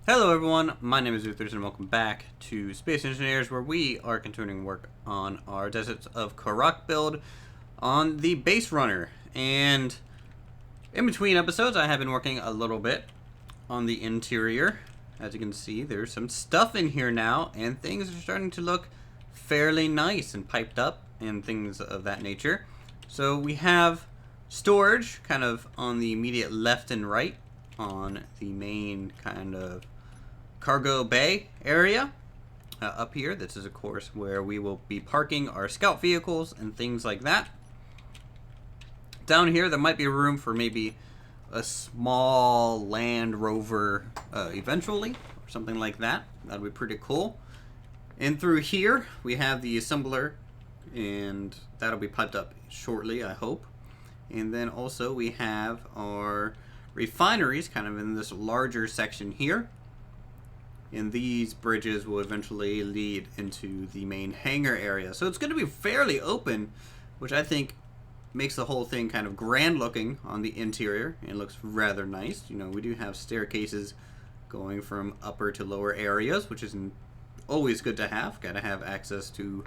Hello everyone, my name is Uthris and welcome back to Space Engineers, where we are continuing work on our Deserts of Kharak build on the Base Runner. And in between episodes I have been working a little bit on the interior. As you can see, there's some stuff in here now and things are starting to look fairly nice and piped up and things of that nature. So we have storage kind of on the immediate left and right on the main kind of cargo bay area up here. This is of course where we will be parking our scout vehicles and things like that. Down here there might be room for maybe a small Land Rover eventually, or something like that. That'd be pretty cool. And through here we have the assembler, and that'll be piped up shortly, I hope. And then also we have our refineries kind of in this larger section here. And these bridges will eventually lead into the main hangar area. So it's going to be fairly open, which I think makes the whole thing kind of grand looking on the interior. And looks rather nice. You know, we do have staircases going from upper to lower areas, which is always good to have. Got to have access to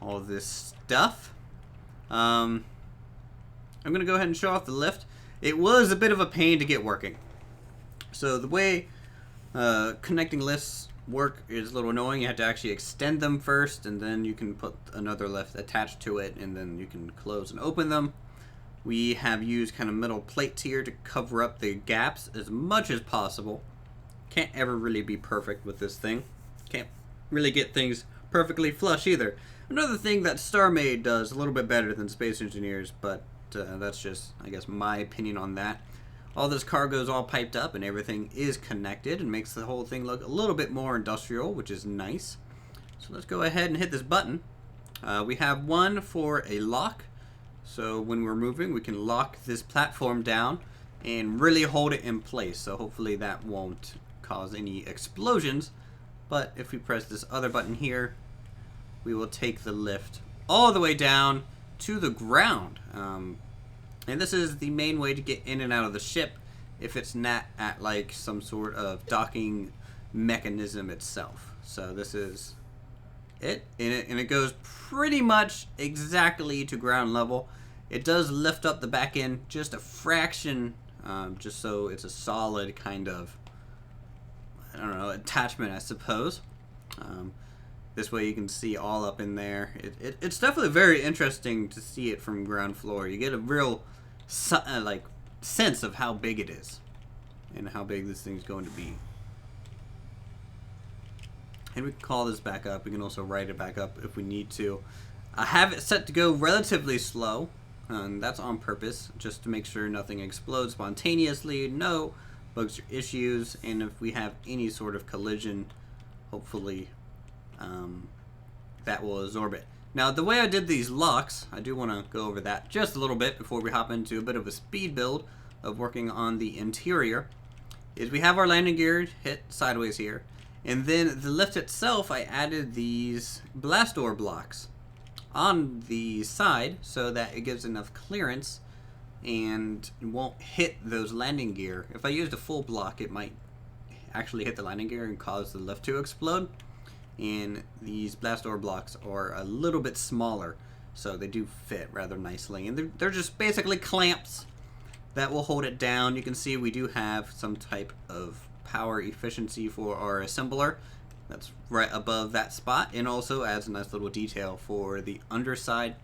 all this stuff. I'm going to go ahead and show off the lift. It was a bit of a pain to get working. So the way connecting lifts work is a little annoying. You have to actually extend them first, and then you can put another lift attached to it, and then you can close and open them. We have used kind of metal plates here to cover up the gaps as much as possible. Can't ever really be perfect with this thing. Can't really get things perfectly flush either. Another thing that StarMade does a little bit better than Space Engineers, but that's just, I guess, my opinion on that. All this cargo is all piped up and everything is connected and makes the whole thing look a little bit more industrial, which is nice. So let's go ahead and hit this button. We have one for a lock. So when we're moving, we can lock this platform down and really hold it in place. So hopefully that won't cause any explosions. But if we press this other button here, we will take the lift all the way down to the ground. And this is the main way to get in and out of the ship if it's not at like some sort of docking mechanism itself. So this is it, and it goes pretty much exactly to ground level. It does lift up the back end just a fraction, just so it's a solid kind of, I don't know, attachment, I suppose. This way you can see all up in there. It's definitely very interesting to see it from ground floor. You get a real like sense of how big it is and how big this thing's going to be. And we can call this back up. We can also write it back up if we need to. I have it set to go relatively slow, and that's on purpose, just to make sure nothing explodes spontaneously, no bugs or issues, and if we have any sort of collision, hopefully that will absorb it. Now, the way I did these locks, I do want to go over that just a little bit before we hop into a bit of a speed build of working on the interior, is we have our landing gear hit sideways here, and then the lift itself, I added these blast door blocks on the side so that it gives enough clearance and it won't hit those landing gear. If I used a full block, it might actually hit the landing gear and cause the lift to explode. And these blast door blocks are a little bit smaller, so they do fit rather nicely. And they're just basically clamps that will hold it down. You can see we do have some type of power efficiency for our assembler. That's right above that spot, and also adds a nice little detail for the underside.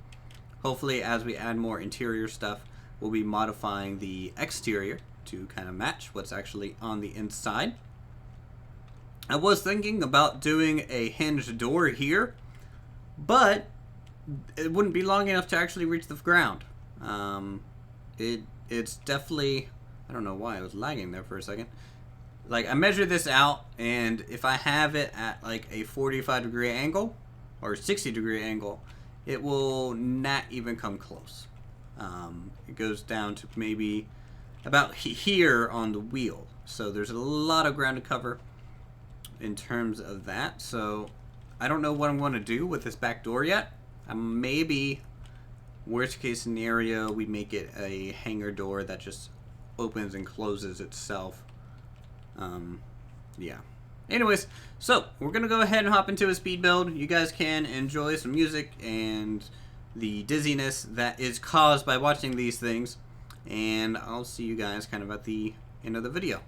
Hopefully, as we add more interior stuff, we'll be modifying the exterior to kind of match what's actually on the inside. I was thinking about doing a hinged door here, but it wouldn't be long enough to actually reach the ground. It's definitely, I don't know why I was lagging there for a second. Like, I measured this out, and if I have it at like a 45-degree angle or 60-degree angle, it will not even come close. It goes down to maybe about here on the wheel. So there's a lot of ground to cover in terms of that. So I don't know what I'm going to do with this back door yet. Maybe worst case scenario, we make it a hangar door that just opens and closes itself. Yeah. Anyways, so we're gonna go ahead and hop into a speed build. You guys can enjoy some music and the dizziness that is caused by watching these things, and I'll see you guys kind of at the end of the video.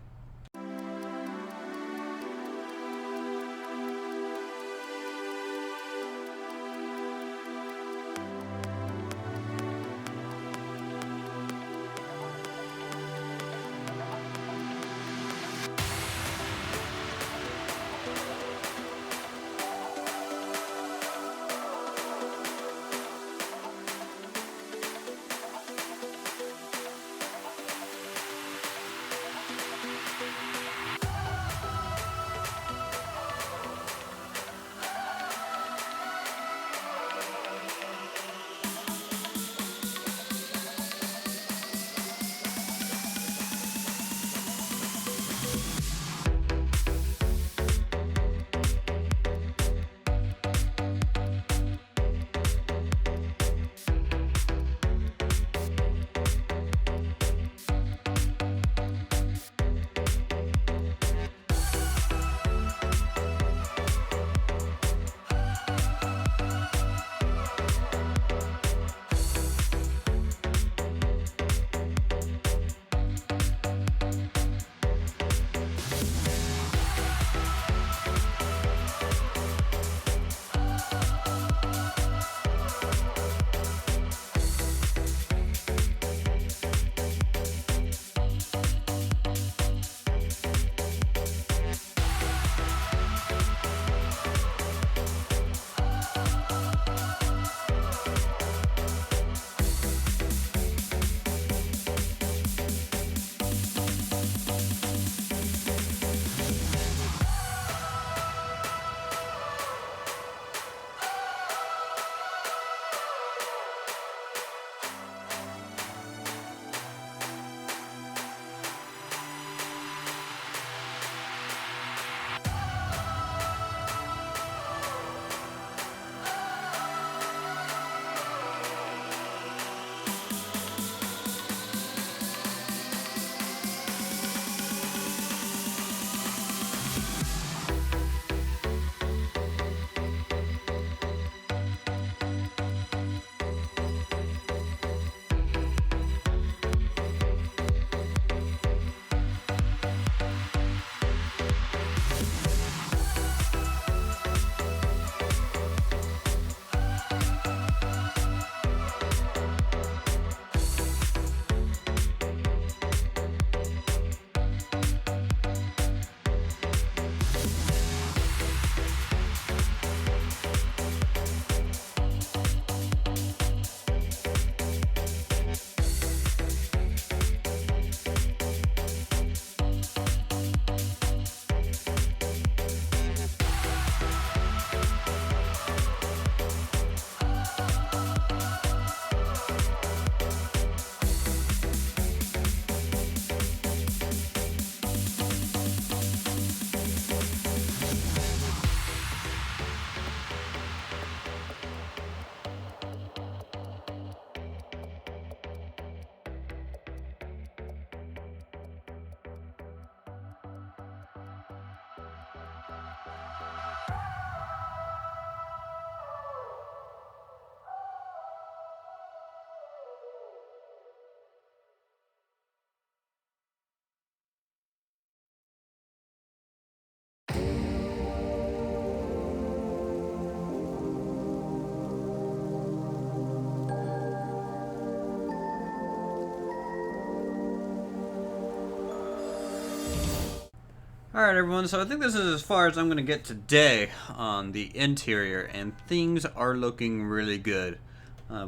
Alright everyone, so I think this is as far as I'm going to get today on the interior, and things are looking really good.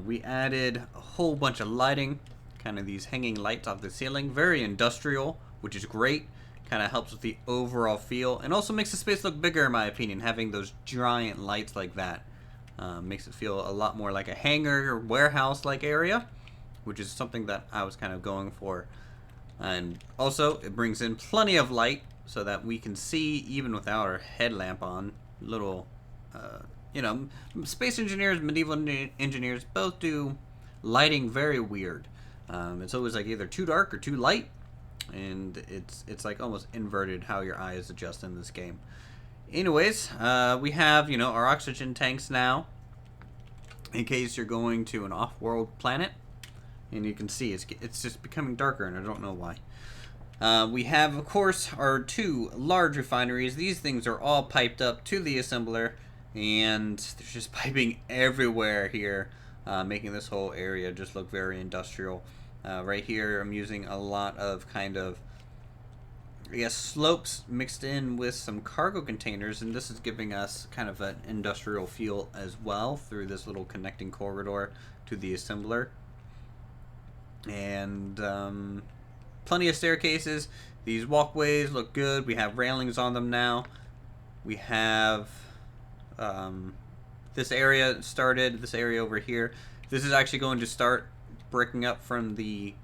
We added a whole bunch of lighting, kind of these hanging lights off the ceiling, very industrial, which is great. Kind of helps with the overall feel, and also makes the space look bigger in my opinion, having those giant lights like that. Makes it feel a lot more like a hangar or warehouse-like area, which is something that I was kind of going for. And also, it brings in plenty of light, so that we can see even without our headlamp on. Little, you know, space engineers, medieval engineers both do lighting very weird. It's always like either too dark or too light. and it's like almost inverted how your eyes adjust in this game. Anyways, we have, you know, our oxygen tanks now, in case you're going to an off-world planet. And you can see it's just becoming darker, and I don't know why. We have, of course, our 2 large refineries. These things are all piped up to the assembler, and there's just piping everywhere here, making this whole area just look very industrial. Right here, I'm using a lot of kind of, I guess, slopes mixed in with some cargo containers, and this is giving us kind of an industrial feel as well through this little connecting corridor to the assembler. And plenty of staircases. These walkways look good. We have railings on them now. We have this area started, this area over here. This is actually going to start breaking up from the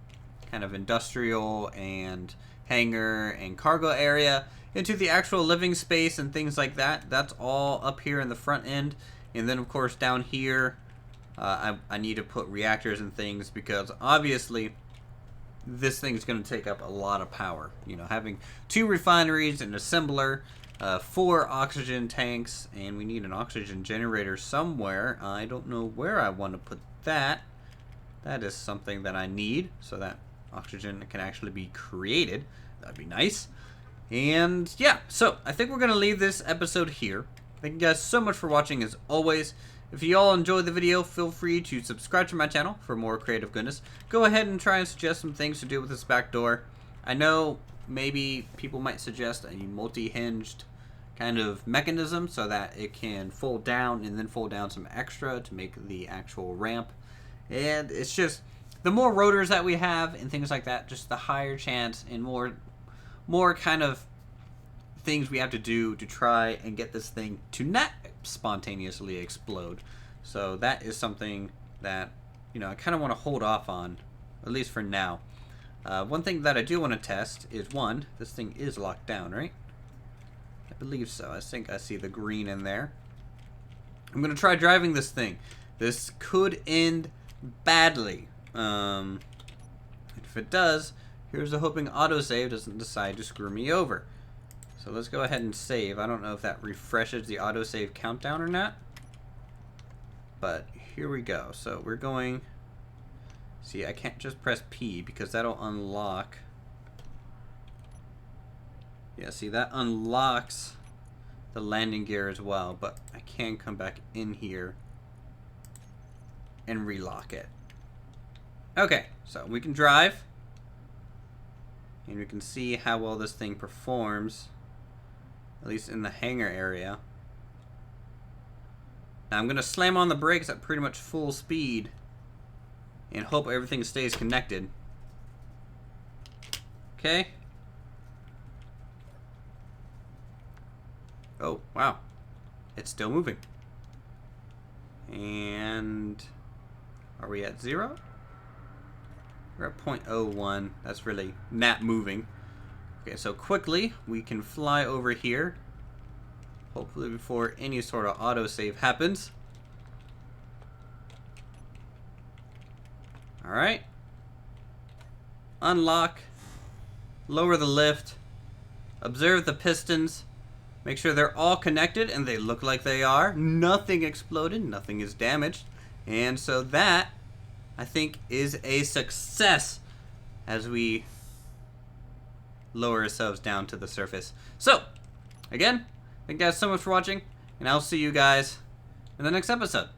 kind of industrial and hangar and cargo area into the actual living space and things like that. That's all up here in the front end. And then, of course, down here, I need to put reactors and things, because obviously this thing's going to take up a lot of power. You know, having 2 refineries, an assembler, 4 oxygen tanks, and we need an oxygen generator somewhere. I don't know where I want to put that. That is something that I need, so that oxygen can actually be created. That'd be nice. And yeah, so I think we're going to leave this episode here. Thank you guys so much for watching, as always. If you all enjoyed the video, feel free to subscribe to my channel for more creative goodness. Go ahead and try and suggest some things to do with this back door. I know maybe people might suggest a multi-hinged kind of mechanism so that it can fold down and then fold down some extra to make the actual ramp. And it's just, the more rotors that we have and things like that, just the higher chance and more kind of things we have to do to try and get this thing to not spontaneously explode. So that is something that, you know, I kind of want to hold off on, at least for now. One thing that I do want to test is, one, this thing is locked down, right? I believe so. I think I see the green in there. I'm going to try driving this thing. This could end badly. If it does, here's a hoping autosave doesn't decide to screw me over. So let's go ahead and save. I don't know if that refreshes the autosave countdown or not, but here we go. So we're going, see, I can't just press P because that'll unlock. Yeah, see, that unlocks the landing gear as well, but I can come back in here and relock it. Okay, so we can drive, and we can see how well this thing performs, at least in the hangar area. Now I'm going to slam on the brakes at pretty much full speed and hope everything stays connected. Okay. Oh, wow. It's still moving. And are we at 0? We're at 0.01. That's really not moving. Okay, so quickly we can fly over here, hopefully before any sort of autosave happens. Alright. Unlock. Lower the lift. Observe the pistons. Make sure they're all connected, and they look like they are. Nothing exploded. Nothing is damaged. And so that, I think, is a success as we lower ourselves down to the surface. So, again, thank you guys so much for watching, and I'll see you guys in the next episode.